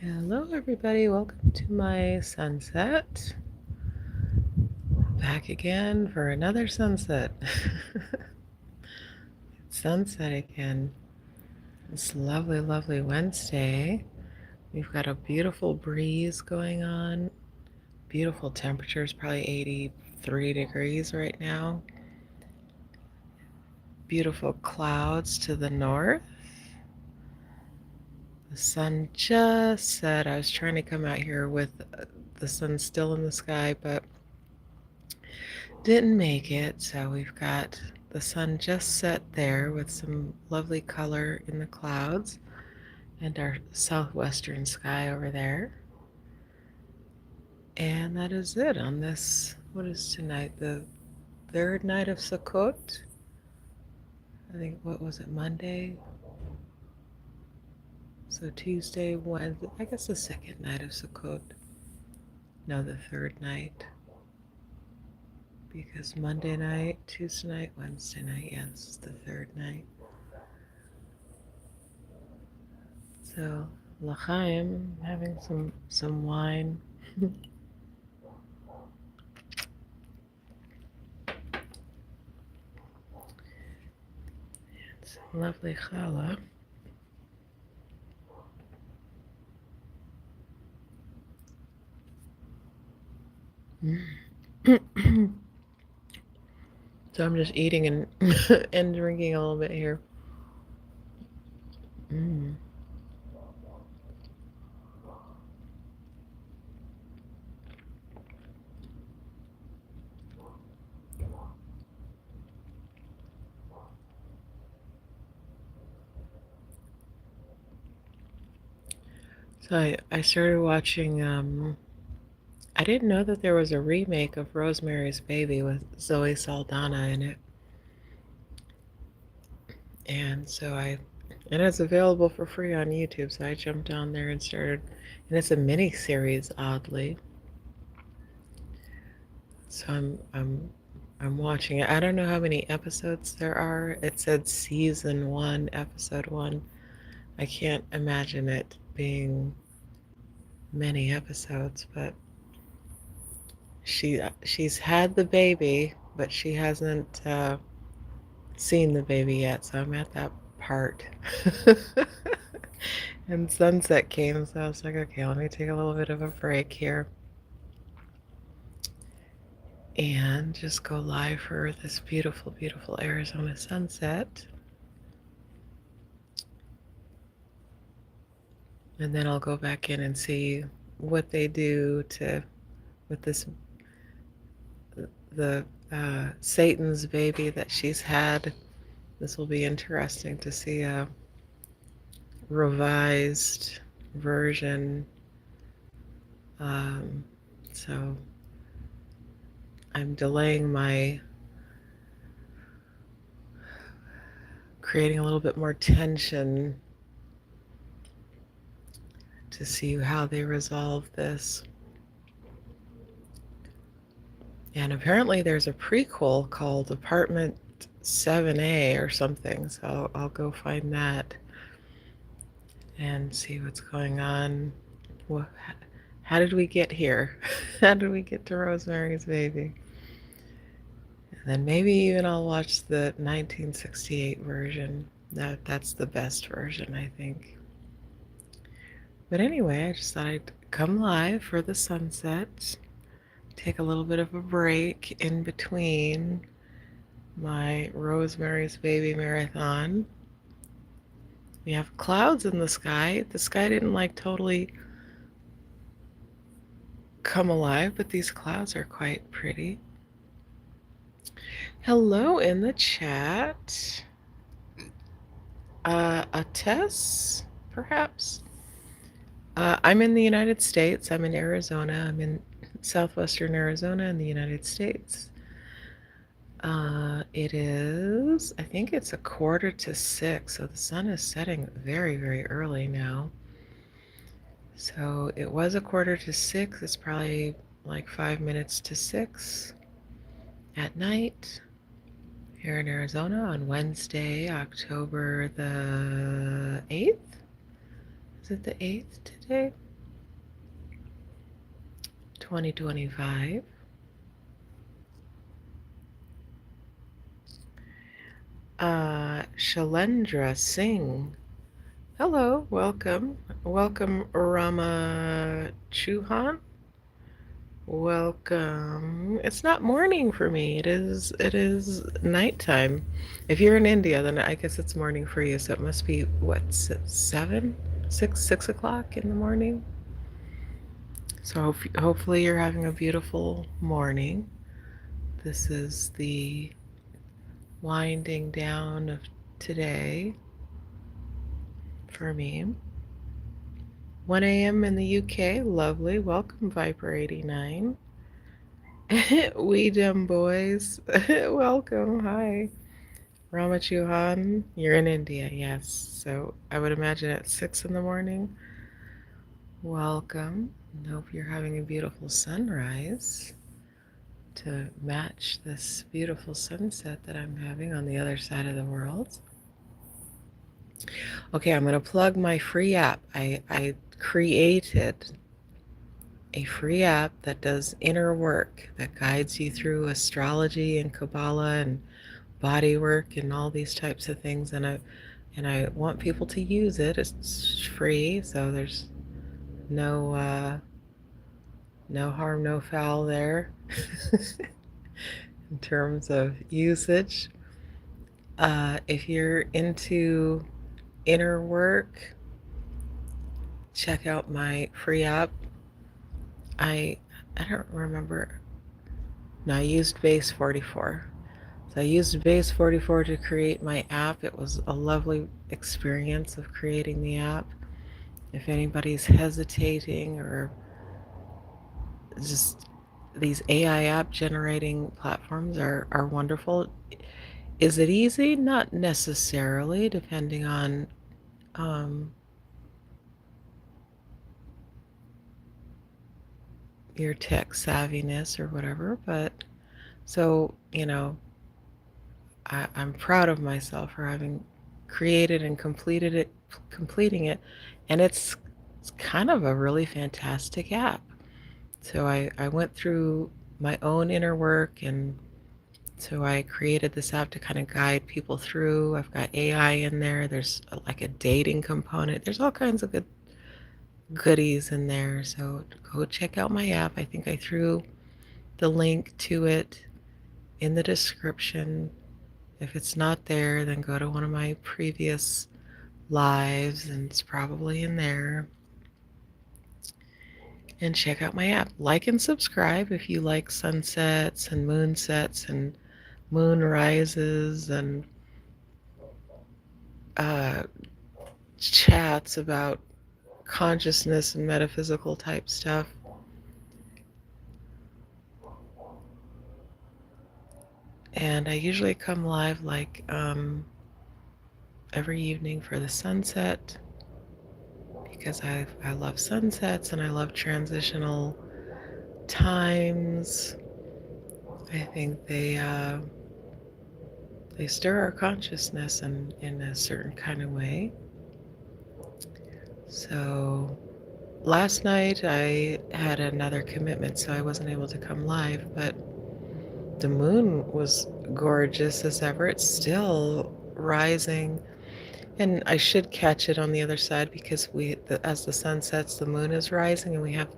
Hello, everybody. Welcome to my sunset. Back again for another sunset. It's sunset again. It's lovely, lovely Wednesday. We've got a beautiful breeze going on. Beautiful temperatures, probably 83 degrees right now. Beautiful clouds to the north. The sun just set. I was trying to come out here with the sun still in the sky, but didn't make it. So we've got the sun just set there with some lovely color in the clouds and our southwestern sky over there. And that is it on this, what is tonight? The third night of Sukkot? I think, what was it, Monday? So Tuesday, Wednesday, I guess the second night of Sukkot. No, the third night. Because Monday night, Tuesday night, Wednesday night, yes, the third night. So, l'chaim, having some wine. Some lovely challah. So I'm just eating and and drinking a little bit here. So I started watching. I didn't know that there was a remake of Rosemary's Baby with Zoe Saldana in it, and and it's available for free on YouTube. So I jumped on there and started, and it's a mini series, oddly. So I'm watching it. I don't know how many episodes there are. It said season 1, episode 1. I can't imagine it being many episodes, but she's had the baby, but she hasn't seen the baby yet. So I'm at that part. And sunset came, so I was like, okay, let me take a little bit of a break here and just go live for this beautiful, beautiful Arizona sunset. And then I'll go back in and see what they do with the Satan's baby that she's had. This will be interesting to see a revised version. So I'm delaying creating a little bit more tension to see how they resolve this. And apparently there's a prequel called Apartment 7A or something, so I'll go find that and see what's going on. How did we get here? How did we get to Rosemary's Baby? And then maybe even I'll watch the 1968 version. That's the best version, I think. But anyway, I just thought I'd come live for the sunset, take a little bit of a break in between my Rosemary's Baby marathon. We have clouds in the sky. The sky didn't like totally come alive, but these clouds are quite pretty. Hello in the chat. A Tess, perhaps? I'm in the United States. I'm in Arizona. I'm in southwestern Arizona in the United States. It is, I think it's 5:45, so the sun is setting very, very early now. So it was 5:45. It's probably like 5 minutes to 6 at night here in Arizona on Wednesday, October the 8th. Is it the 8th today? 2025. Shalendra Singh. Hello, welcome. Welcome, Rama Chuhan. Welcome. It's not morning for me. It is nighttime. If you're in India, then I guess it's morning for you. So it must be what, 6 o'clock in the morning. So hopefully you're having a beautiful morning. This is the winding down of today for me. 1 a.m. in the UK. Lovely. Welcome, Viper89. We dumb boys. Welcome. Hi. Ramachuhan. You're in India. Yes. So I would imagine at 6 in the morning. Welcome. Hope you're having a beautiful sunrise to match this beautiful sunset that I'm having on the other side of the world. Okay, I'm going to plug my free app. I created a free app that does inner work, that guides you through astrology and Kabbalah and body work and all these types of things. And I want people to use it. It's free, so there's no harm, no foul there in terms of usage. If you're into inner work, check out my free app. I don't remember. No, I used Base 44. So I used Base 44 to create my app. It was a lovely experience of creating the app. If anybody's hesitating, or just these AI app generating platforms are wonderful. Is it easy? Not necessarily, depending on your tech savviness or whatever. But so, I'm proud of myself for having created and completing it, and it's kind of a really fantastic app. So I went through my own inner work, and so I created this app to kind of guide people through. I've got AI in there. There's like a dating component. There's all kinds of good goodies in there. So go check out my app. I think I threw the link to it in the description. If it's not there, then go to one of my previous lives, and it's probably in there. And check out my app. Like and subscribe if you like sunsets and moonsets and moon rises and chats about consciousness and metaphysical type stuff. And I usually come live like every evening for the sunset, because I love sunsets and I love transitional times. I think they stir our consciousness in a certain kind of way. So last night I had another commitment, so I wasn't able to come live, but the moon was gorgeous as ever. It's still rising, and I should catch it on the other side, because as the sun sets, the moon is rising, and we have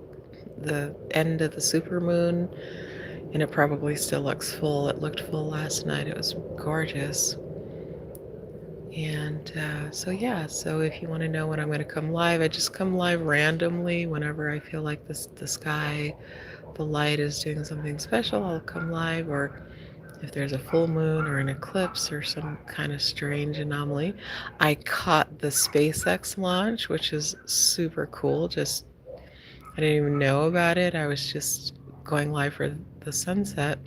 the end of the supermoon, and it probably still looks full. It looked full last night. It was gorgeous. And so if you want to know when I'm going to come live, I just come live randomly whenever I feel like the sky, the light is doing something special. I'll come live, or if there's a full moon or an eclipse or some kind of strange anomaly. I caught the SpaceX launch, which is super cool. I didn't even know about it. I was just going live for the sunset,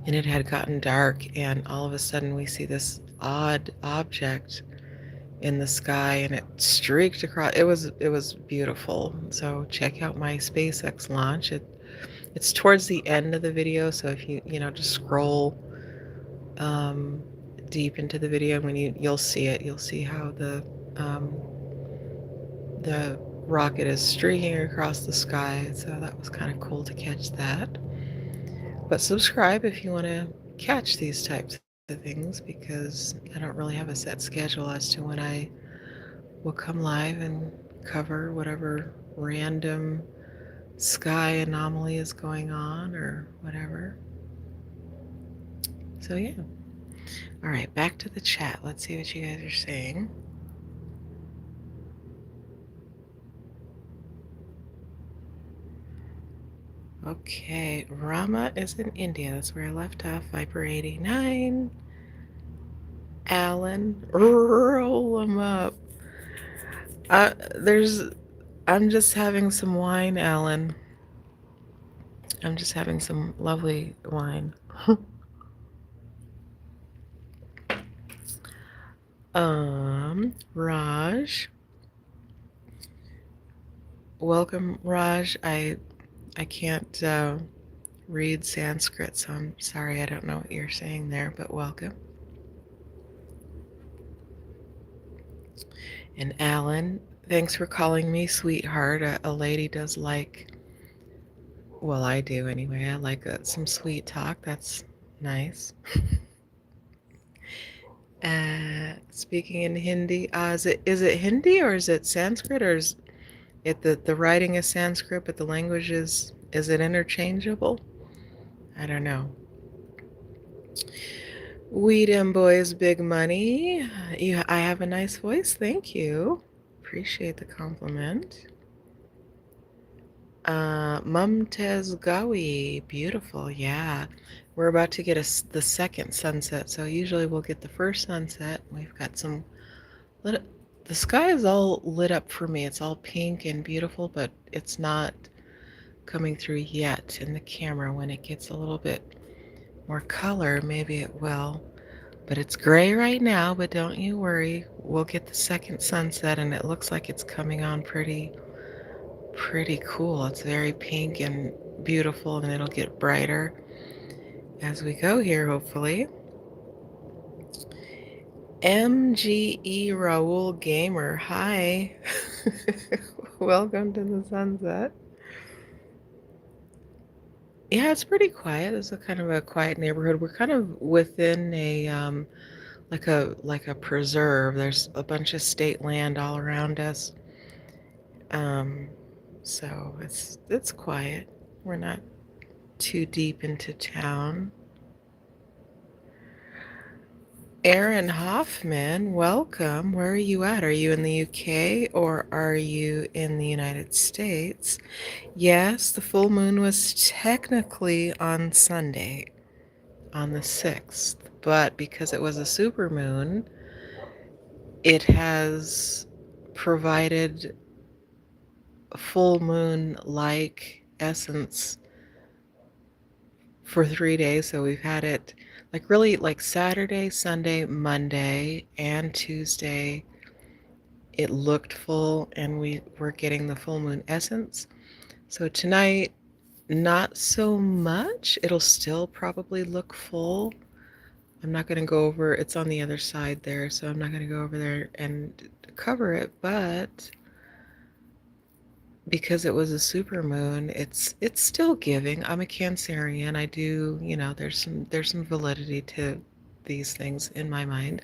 and it had gotten dark, and all of a sudden we see this odd object in the sky, and it streaked across. It was beautiful. So check out my SpaceX launch. It's towards the end of the video, so if you just scroll deep into the video, when you'll see it. You'll see how the rocket is streaking across the sky. So that was kind of cool to catch that. But subscribe if you want to catch these types of things because I don't really have a set schedule as to when I will come live and cover whatever random sky anomaly is going on or whatever. So, yeah. All right, back to the chat. Let's see what you guys are saying. Okay, Rama is in India. That's where I left off. Viper 89. Alan, roll them up. I'm just having some wine, Alan. I'm just having some lovely wine. Raj. Welcome, Raj. I can't read Sanskrit, so I'm sorry I don't know what you're saying there, but welcome. And Alan, thanks for calling me sweetheart. A lady does like, well, I do anyway. I like some sweet talk. That's nice. Speaking in Hindi, is it Hindi or is it Sanskrit or is it the writing is Sanskrit but the language is it interchangeable? I don't know. Weed and Boys Big Money. I have a nice voice. Thank you. Appreciate the compliment. Mumtaz Gawi. Beautiful. Yeah. We're about to get the second sunset. So usually we'll get the first sunset. We've got some lit. The sky is all lit up for me. It's all pink and beautiful, but it's not coming through yet in the camera. When it gets a little bit more color, maybe it will. But it's gray right now, but don't you worry. We'll get the second sunset and it looks like it's coming on pretty cool. It's very pink and beautiful and it'll get brighter as we go here, hopefully. MGE Raul Gamer, hi. Welcome to the sunset. Yeah, it's pretty quiet. It's a kind of a quiet neighborhood. We're kind of within a like a preserve. There's a bunch of state land all around us. So it's quiet. We're not too deep into town. Aaron Hoffman, welcome. Where are you at? Are you in the UK or are you in the United States? Yes, the full moon was technically on Sunday, on the 6th, but because it was a supermoon, it has provided a full moon-like essence for 3 days. So we've had it like really like Saturday, Sunday, Monday, and Tuesday. It looked full and we were getting the full moon essence. So tonight, not so much. It'll still probably look full. I'm not going to go over, it's on the other side there, so I'm not going to go over there and cover it, but because it was a super moon, it's still giving. I'm a Cancerian. I do, there's some validity to these things in my mind.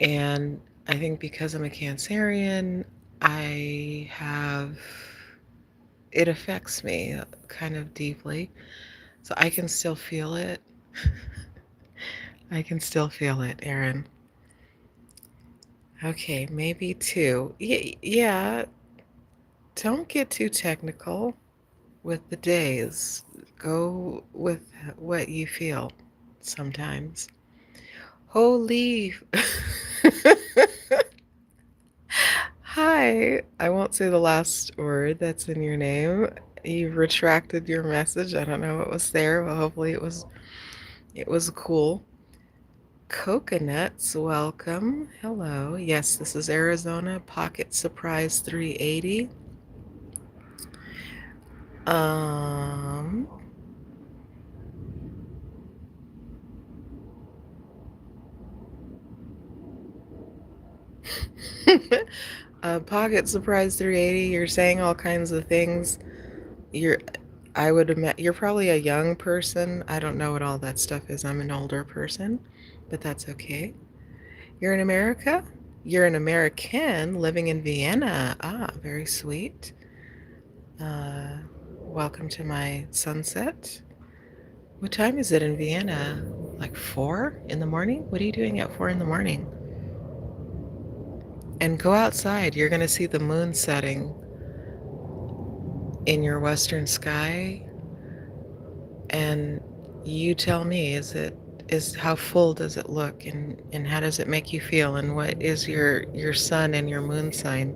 And I think because I'm a Cancerian, it affects me kind of deeply. So I can still feel it. I can still feel it, Aaron. Okay, maybe two. Yeah, don't get too technical with the days. Go with what you feel sometimes. Holy. Hi. I won't say the last word that's in your name. You retracted your message. I don't know what was there, but hopefully it was cool. Coconuts, welcome. Hello. Yes, this is Arizona Pocket Surprise 380. Um Pocket Surprise 380, you're saying all kinds of things. You're, I would imagine, you're probably a young person. I don't know what all that stuff is. I'm an older person, but that's okay. You're in America? You're an American living in Vienna. Ah, very sweet. Uh, Welcome to my sunset. What time is it in Vienna? Like 4 in the morning? What are you doing at 4 in the morning? And go outside. You're going to see the moon setting in your western sky. And you tell me, is how full does it look, and how does it make you feel, and what is your sun and your moon sign?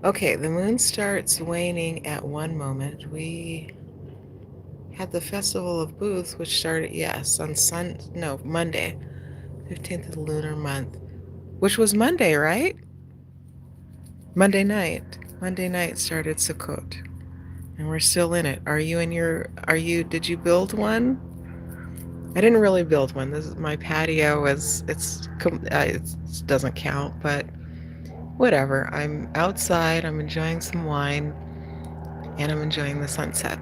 Okay, the moon starts waning at one moment. We had the Festival of Booths, which started, yes, on Monday, 15th of the lunar month, which was Monday, right? Monday night. Monday night started Sukkot, and we're still in it. Did you build one? I didn't really build one. This is my patio. It doesn't count, but whatever. I'm outside. I'm enjoying some wine, and I'm enjoying the sunset.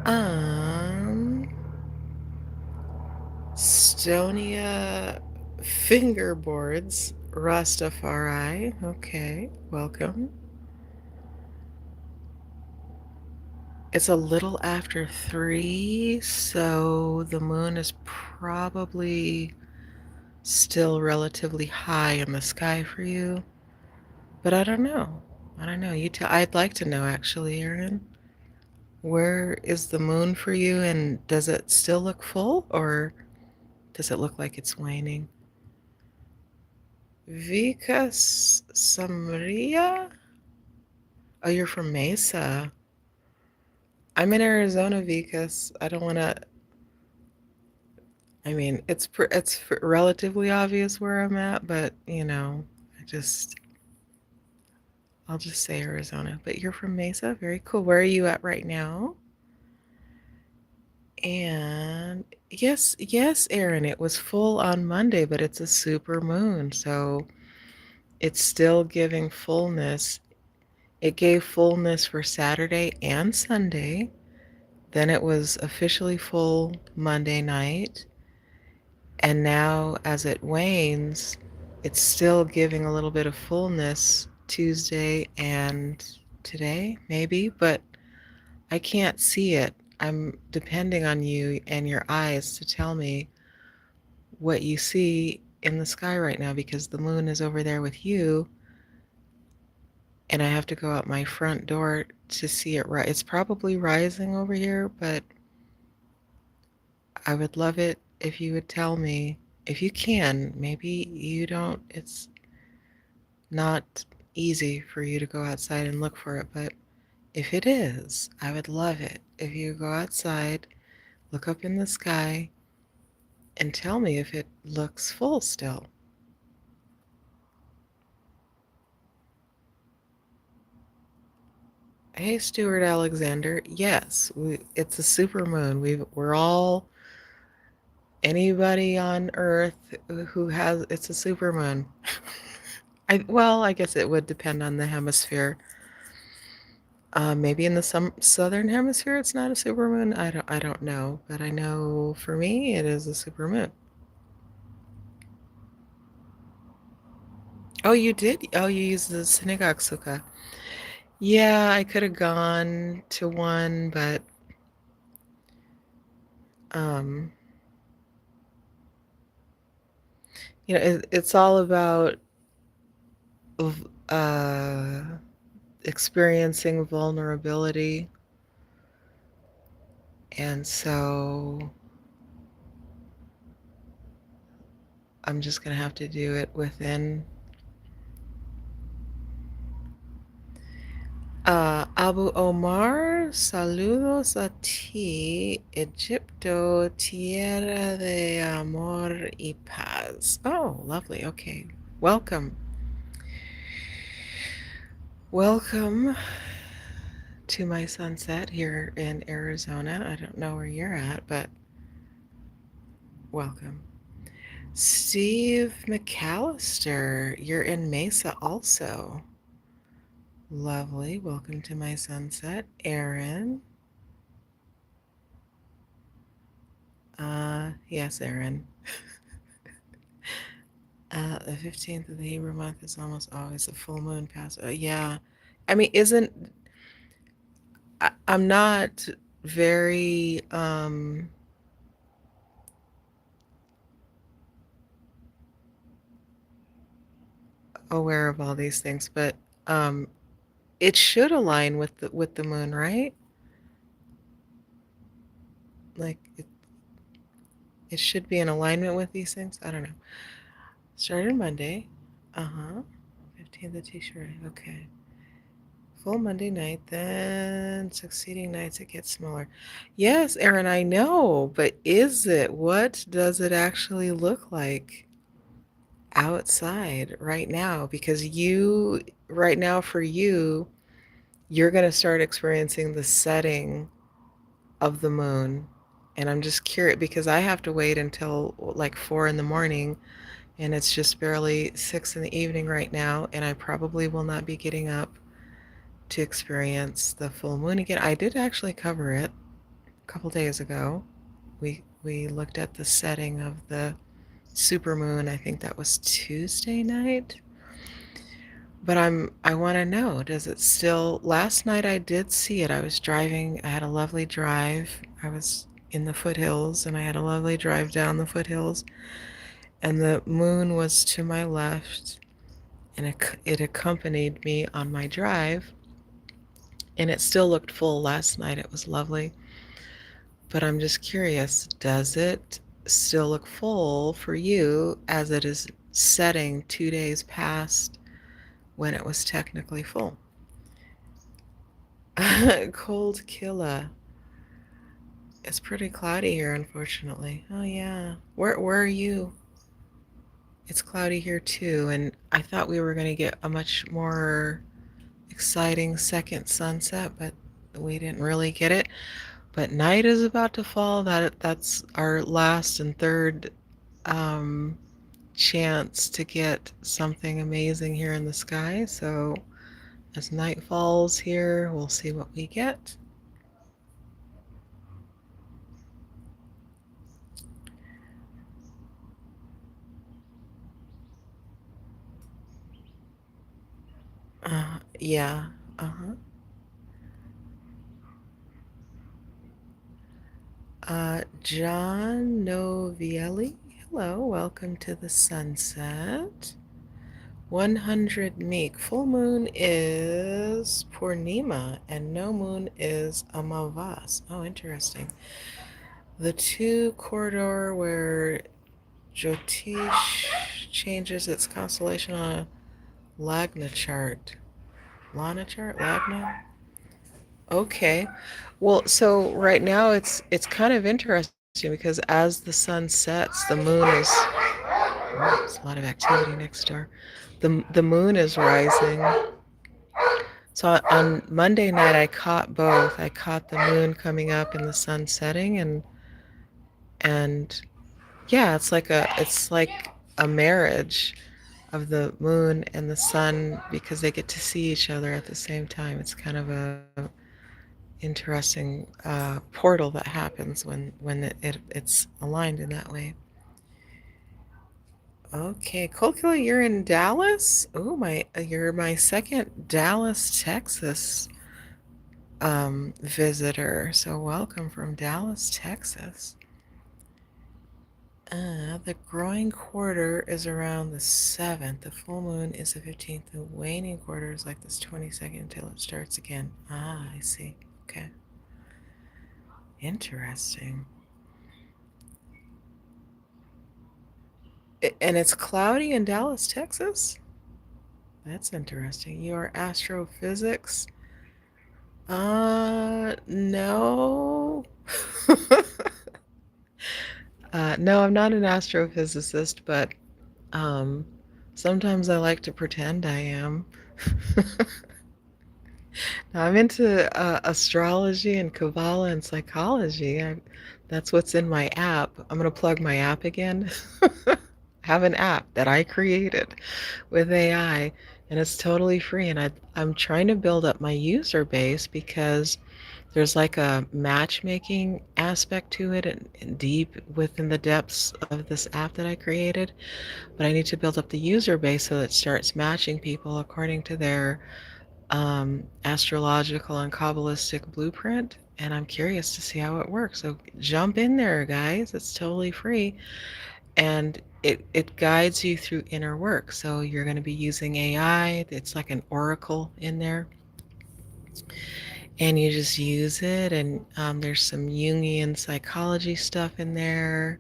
Um, Stonia fingerboards, Rastafari. Okay, welcome. It's a little after 3, so the moon is probably still relatively high in the sky for you. But I don't know. I don't know. I'd like to know actually, Erin. Where is the moon for you, and does it still look full, or does it look like it's waning? Vika Samria? Oh, you're from Mesa. I'm in Arizona, Vikas. I don't want to. I mean, it's relatively obvious where I'm at, but I just I'll just say Arizona. But you're from Mesa. Very cool. Where are you at right now? And yes, yes, Erin, it was full on Monday, but it's a super moon, so it's still giving fullness. It gave fullness for Saturday and Sunday. Then it was officially full Monday night. And now, as it wanes, it's still giving a little bit of fullness Tuesday and today, maybe, but I can't see it. I'm depending on you and your eyes to tell me what you see in the sky right now, because the moon is over there with you, and I have to go out my front door to see it. It's probably rising over here, but I would love it if you would tell me, if you can. Maybe you don't, it's not easy for you to go outside and look for it, but if it is, I would love it if you go outside, look up in the sky, and tell me if it looks full still. Hey, Stuart Alexander. Yes, it's a supermoon. We're all, anybody on Earth who has, it's a supermoon. Well, I guess it would depend on the hemisphere. Maybe in the southern hemisphere it's not a supermoon. I don't know, but I know for me it is a supermoon. Oh, you did? Oh, you used the synagogue sukkah. Yeah, I could have gone to one, but um, it's all about uh, experiencing vulnerability, and so I'm just gonna have to do it within. Abu Omar, saludos a ti, Egipto, tierra de amor y paz. Oh, lovely. Okay. Welcome. Welcome to my sunset here in Arizona. I don't know where you're at, but welcome. Steve McAllister, you're in Mesa also. Lovely. Welcome to my sunset. Aaron. Yes, Aaron. The 15th of the Hebrew month is almost always a full moon pass. Yeah. I mean, I'm not very aware of all these things, but um it should align with the moon, right? Like it should be in alignment with these things. I don't know. Started Monday. Uh-huh. 15th of Tishrei. Okay. Full Monday night, then succeeding nights it gets smaller. Yes, Aaron, I know, but is it? What does it actually look like outside right now? Because right now for you, you're going to start experiencing the setting of the moon. And I'm just curious because I have to wait until like 4 in the morning, and it's just barely 6 in the evening right now, and I probably will not be getting up to experience the full moon again. I did actually cover it a couple days ago. We looked at the setting of the supermoon. I think that was Tuesday night. But I want to know, does it still last night I did see it. I was driving. I had a lovely drive. I was in the foothills and I had a lovely drive down the foothills, and the moon was to my left, and it accompanied me on my drive, and it still looked full last night. It was lovely. But I'm just curious, does it still look full for you as it is setting 2 days past when it was technically full? Cold killer. It's pretty cloudy here, unfortunately. Oh yeah. Where are you? It's cloudy here too, and I thought we were gonna get a much more exciting second sunset, but we didn't really get it. But night is about to fall. That's our last and third um, chance to get something amazing here in the sky. So as night falls here, we'll see what we get. Yeah. Uh-huh. John Novielli. Hello, welcome to the sunset. 100 Meek. Full moon is Purnima and no moon is Amavas. Oh, interesting. The two corridor where Jyotish changes its constellation on a Lagna chart. Lana chart? Lagna? Okay. Well, so right now it's kind of interesting because as the sun sets, the moon is oh, there's a lot of activity next door. The moon is rising. So on Monday night I caught both. I caught the moon coming up and the sun setting, and yeah, it's like a marriage of the moon and the sun because they get to see each other at the same time. It's kind of a interesting portal that happens when it's aligned in that way. Okay, Colkila, you're in Dallas. Oh my, you're my second Dallas, Texas visitor. So welcome from Dallas, Texas. The growing quarter is around the 7th. The full moon is the 15th. The waning quarter is like this 22nd until it starts again. Ah, I see. Okay. Interesting. And it's cloudy in Dallas, Texas? That's interesting. Your astrophysics? No. No, I'm not an astrophysicist, but um, sometimes I like to pretend I am. Now, I'm into astrology and Kabbalah and psychology. That's what's in my app. I'm going to plug my app again. have an app that I created with AI, and it's totally free, and I'm trying to build up my user base because there's like a matchmaking aspect to it and deep within the depths of this app that I created, but I need to build up the user base so that it starts matching people according to their astrological and Kabbalistic blueprint, and I'm curious to see how it works. So jump in there, guys. It's totally free, and it guides you through inner work. So you're going to be using AI. It's like an oracle in there, and you just use it. And there's some Jungian psychology stuff in there,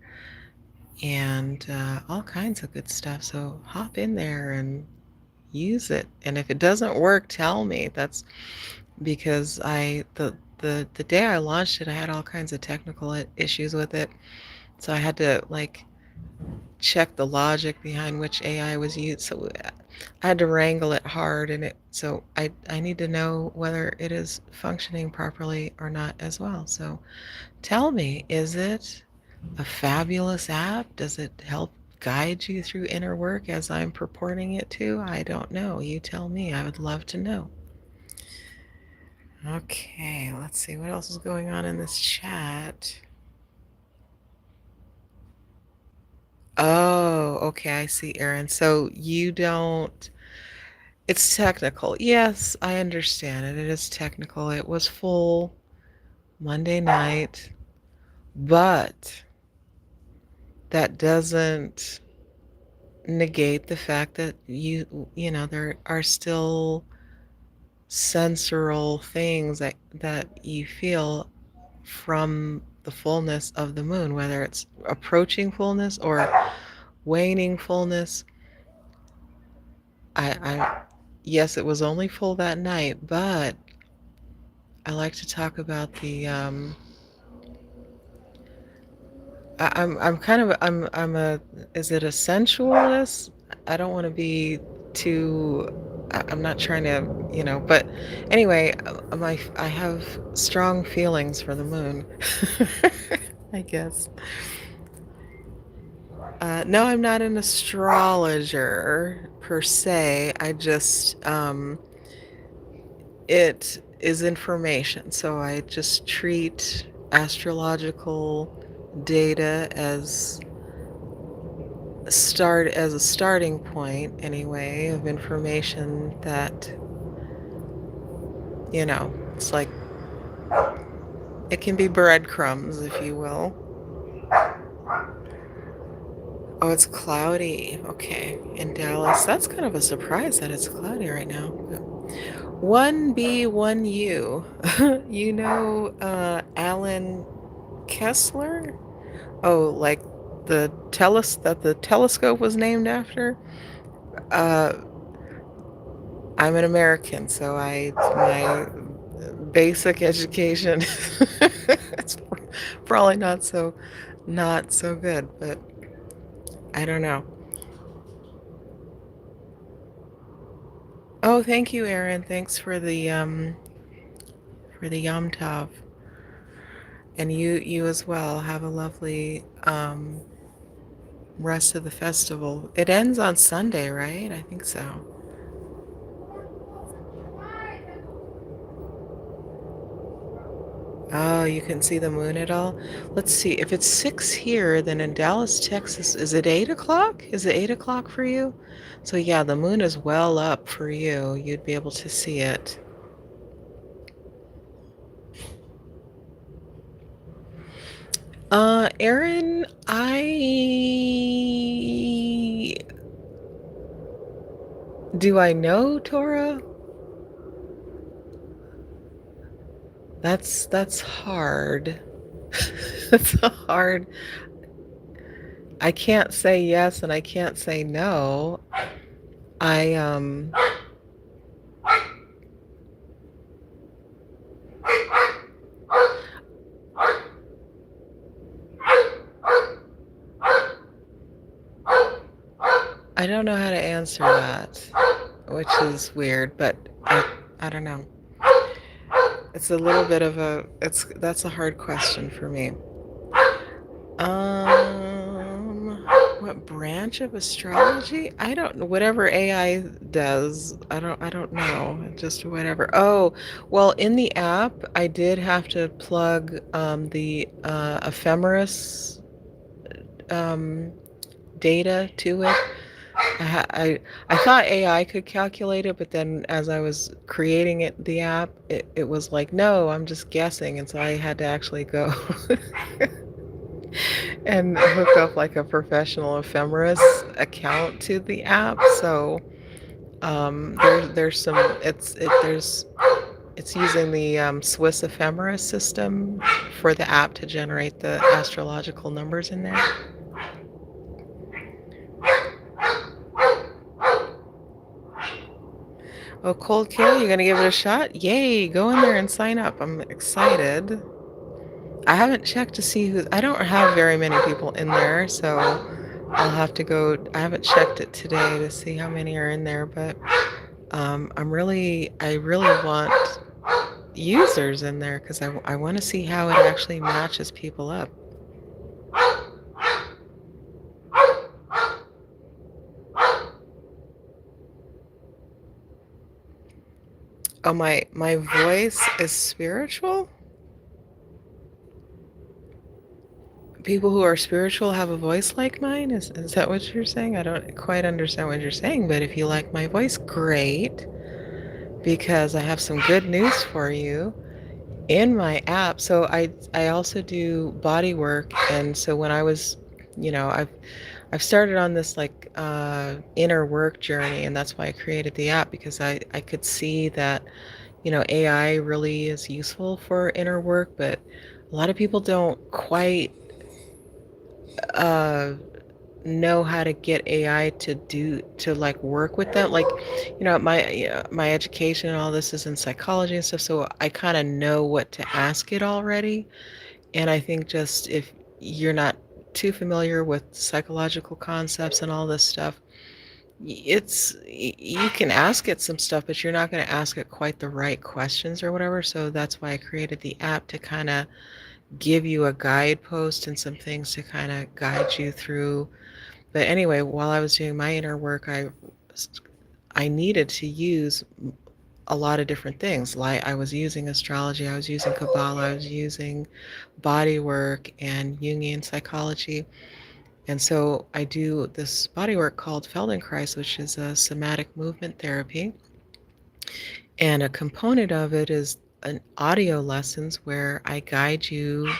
and all kinds of good stuff. So hop in there and use it. And if it doesn't work, tell me. That's because the day I launched it, I had all kinds of technical issues with it. So I had to like check the logic behind which AI was used. So I had to wrangle it hard, and I need to know whether it is functioning properly or not as well. So tell me, is it a fabulous app? Does it help guide you through inner work as I'm purporting it to? I don't know. You tell me. I would love to know. Okay, let's see what else is going on in this chat. Oh, okay, I see, Aaron. So you don't, it's technical. Yes, I understand it. It is technical. It was full Monday night, but that doesn't negate the fact that there are still sensorial things that you feel from the fullness of the moon, whether it's approaching fullness or waning fullness. I yes, it was only full that night, but I like to talk about the I'm kind of I'm a is it a sensualist? I don't want to be too I'm not trying to, but anyway, I have strong feelings for the moon. I guess. No, I'm not an astrologer per se. I just it is information. So I just treat astrological data as a starting point anyway of information that, it's like it can be breadcrumbs, if you will. Oh, it's cloudy. Okay. In Dallas. That's kind of a surprise that it's cloudy right now. 1B, 1U. You know Alan Kessler? Oh, like that the telescope was named after? Uh, I'm an American, so my basic education it's probably not so good, but I don't know. Oh, thank you, Erin. Thanks for the Yom Tov. And you as well. Have a lovely rest of the festival. It ends on Sunday, right? I think so. Oh, you can see the moon at all? Let's see. If it's 6 here, then in Dallas, Texas, is it 8 o'clock? Is it 8 o'clock for you? So yeah, the moon is well up for you. You'd be able to see it. Erin, do I know Torah? That's hard. That's a hard. I can't say yes and I can't say no. I I don't know how to answer that, which is weird, but I don't know. It's a little bit of that's a hard question for me. Um What branch of astrology? I don't know. Whatever AI does, I don't know. Just whatever. Oh, well, in the app, I did have to plug the ephemeris um, data to it. I thought AI could calculate it, but then as I was creating the app, it was like, no, I'm just guessing, and so I had to actually go and hook up like a professional ephemeris account to the app. So there's some it's using the Swiss ephemeris system for the app to generate the astrological numbers in there. Oh, Cold Kill, you gonna give it a shot? Yay, go in there and sign up. I'm excited. I haven't checked to see who, I don't have very many people in there, so I'll have to go. I haven't checked it today to see how many are in there, but I really want users in there because I want to see how it actually matches people up. Oh, my voice is spiritual? People who are spiritual have a voice like mine? Is that what you're saying? I don't quite understand what you're saying, but if you like my voice, great, because I have some good news for you. In my app, so I also do body work, and so when I was, I've started on this like inner work journey, and that's why I created the app, because I could see that, AI really is useful for inner work, but a lot of people don't quite uh know how to get AI to like work with them. Like, my education and all this is in psychology and stuff, so I kind of know what to ask it already. And I think just if you're not too familiar with psychological concepts and all this stuff, you can ask it some stuff, but you're not going to ask it quite the right questions or whatever. So that's why I created the app, to kind of give you a guidepost and some things to kind of guide you through. But anyway, while I was doing my inner work, I needed to use a lot of different things. Like, I was using astrology, I was using Kabbalah, I was using body work and Jungian psychology. And so I do this body work called Feldenkrais, which is a somatic movement therapy. And a component of it is an audio lessons where I guide you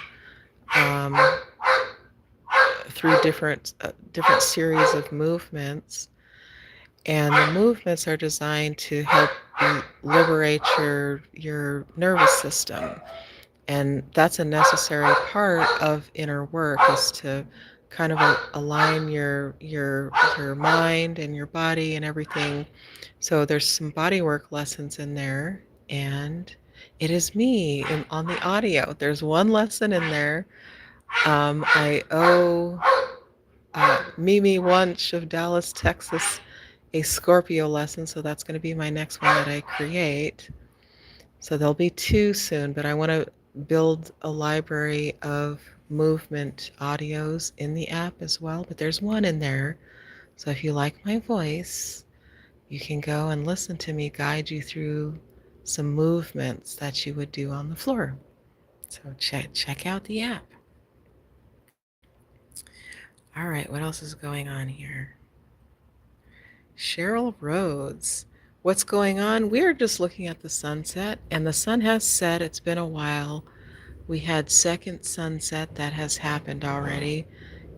um, through different series of movements. And the movements are designed to help you liberate your nervous system. And that's a necessary part of inner work, is to kind of align your mind and your body and everything. So there's some body work lessons in there, and it is me on the audio. There's one lesson in there. I owe Mimi Wunsch of Dallas, Texas, a Scorpio lesson, so that's going to be my next one that I create. So there'll be two soon, but I want to build a library of movement audios in the app as well. But there's one in there. So if you like my voice, you can go and listen to me guide you through some movements that you would do on the floor. So check out the app. All right, what else is going on here? Cheryl Rhodes. What's going on? We're just looking at the sunset, and the sun has set. It's been a while. We had second sunset that has happened already,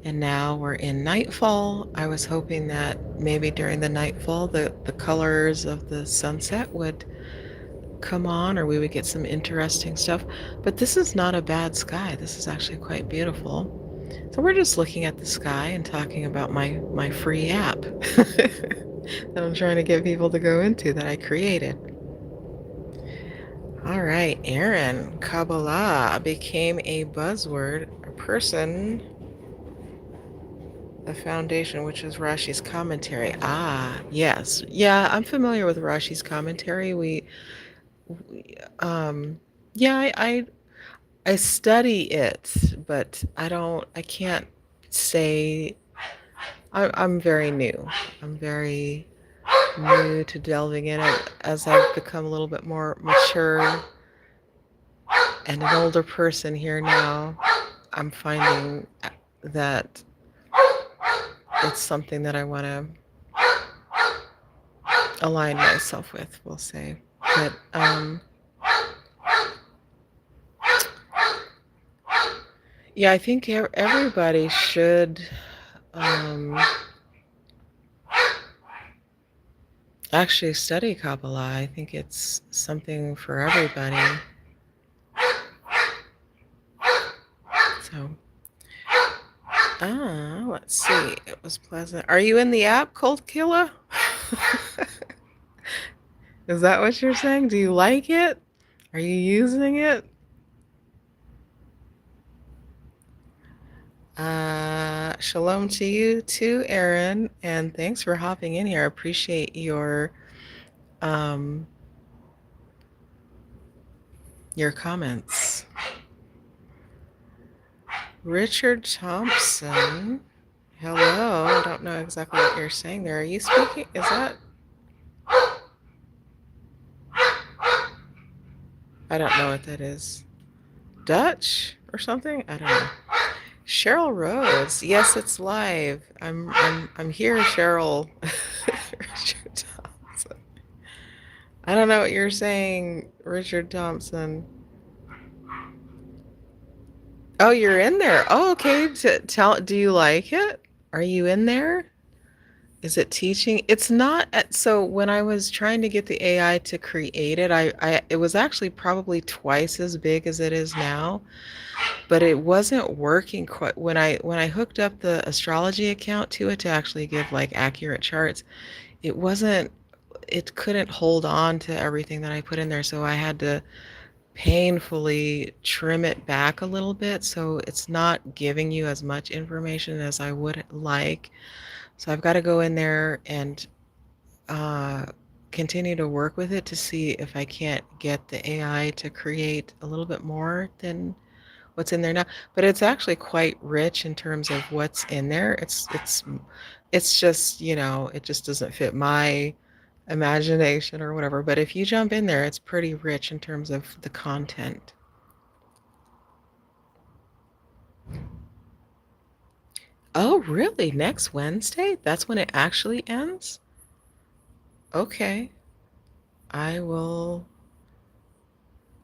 and now we're in nightfall. I was hoping that maybe during the nightfall the colors of the sunset would come on, or we would get some interesting stuff. But this is not a bad sky. This is actually quite beautiful. So we're just looking at the sky and talking about my free app that I'm trying to get people to go into, that I created. All right, Aaron, Kabbalah became a buzzword, a person, a foundation, which is Rashi's commentary. Ah, yes. Yeah, I'm familiar with Rashi's commentary. Um, yeah, I study it, but I can't say I'm very new. I'm very new to delving in it as I've become a little bit more mature and an older person here now. I'm finding that it's something that I want to align myself with, we'll say. But yeah, I think everybody should um, actually study Kabbalah. I think it's something for everybody. So, let's see. It was pleasant. Are you in the app, Cold Killa? Is that what you're saying? Do you like it? Are you using it? Shalom to you too, Aaron, and thanks for hopping in here. I appreciate um your comments. Richard Thompson. Hello. I don't know exactly what you're saying there. Are you speaking? Is that? I don't know what that is. Dutch or something? I don't know. Cheryl Rhodes. Yes, it's live. I'm here, Cheryl. Richard Thompson. I don't know what you're saying, Richard Thompson. Oh, you're in there. Oh, okay. Do you like it? Are you in there? Is it teaching? It's not so when I was trying to get the AI to create it, it was actually probably twice as big as it is now, but it wasn't working quite when I hooked up the astrology account to it to actually give like accurate charts, it wasn't it couldn't hold on to everything that I put in there, so I had to painfully trim it back a little bit so it's not giving you as much information as I would like. So I've got to go in there and uh, continue to work with it to see if I can't get the AI to create a little bit more than what's in there now. But it's actually quite rich in terms of what's in there. It's just, it just doesn't fit my imagination or whatever. But if you jump in there, it's pretty rich in terms of the content. Oh, really? Next Wednesday? That's when it actually ends? Okay. I will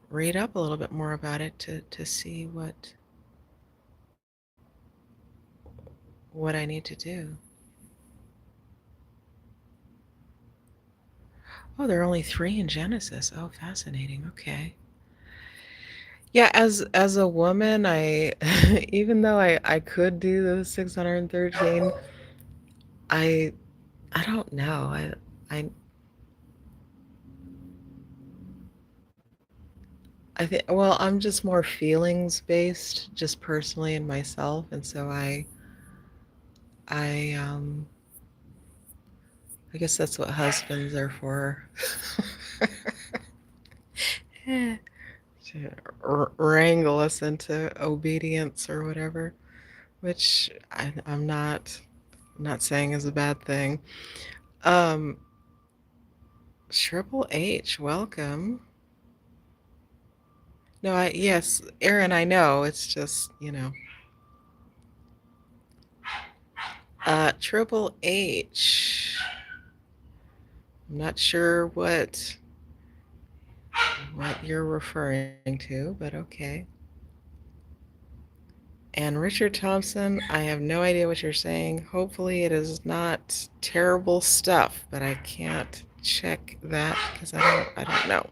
read up a little bit more about it to see what I need to do. Oh, there are only 3 in Genesis. Oh, fascinating. Okay. Yeah, as a woman, I even though I could do the 613, I I don't know. I I think well, I'm just more feelings based just personally in myself, and so I I guess that's what husbands are for. To wrangle us into obedience or whatever, which I'm not saying is a bad thing. Um, Triple H, welcome. No, yes, Aaron, I know. It's just, Triple H. I'm not sure what you're referring to, but okay. And Richard Thompson, I have no idea what you're saying. Hopefully it is not terrible stuff, but I can't check that because I don't know.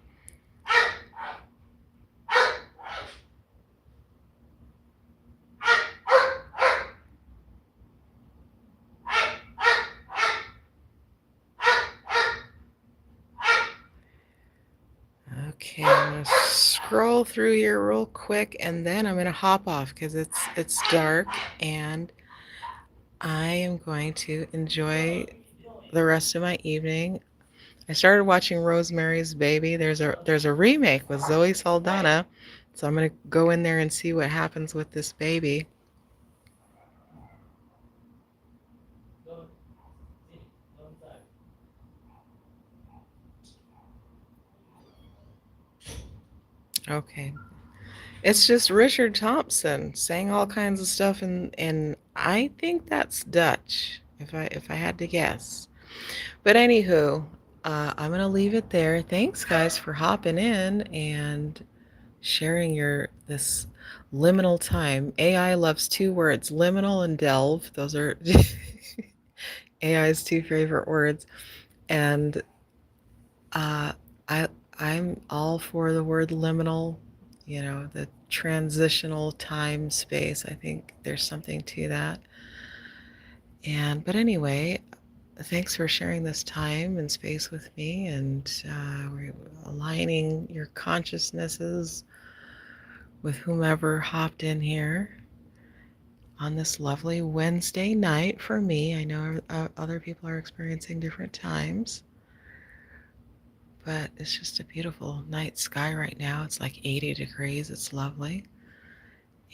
Okay, I'm gonna scroll through here real quick and then I'm gonna hop off because it's dark and I am going to enjoy the rest of my evening. I started watching Rosemary's Baby. There's a remake with Zoe Saldana, so I'm gonna go in there and see what happens with this baby. Okay. It's just Richard Thompson saying all kinds of stuff, and I think that's Dutch, if I had to guess. But anywho, I'm gonna leave it there. Thanks, guys, for hopping in and sharing your this liminal time. AI loves two words, liminal and delve. Those are AI's two favorite words. And uh, I I'm all for the word liminal, the transitional time space. I think there's something to that. But anyway, thanks for sharing this time and space with me, and we're aligning your consciousnesses with whomever hopped in here on this lovely Wednesday night for me. I know other people are experiencing different times, but it's just a beautiful night sky right now. It's like 80 degrees. It's lovely.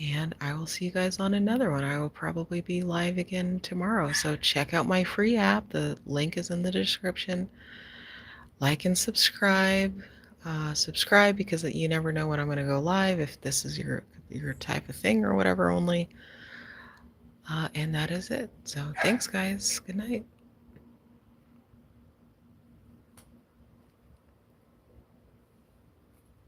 And I will see you guys on another one. I will probably be live again tomorrow. So check out my free app. The link is in the description. Like and subscribe. Subscribe because you never know when I'm going to go live, if this is your type of thing or whatever only. And that is it. So thanks, guys. Good night.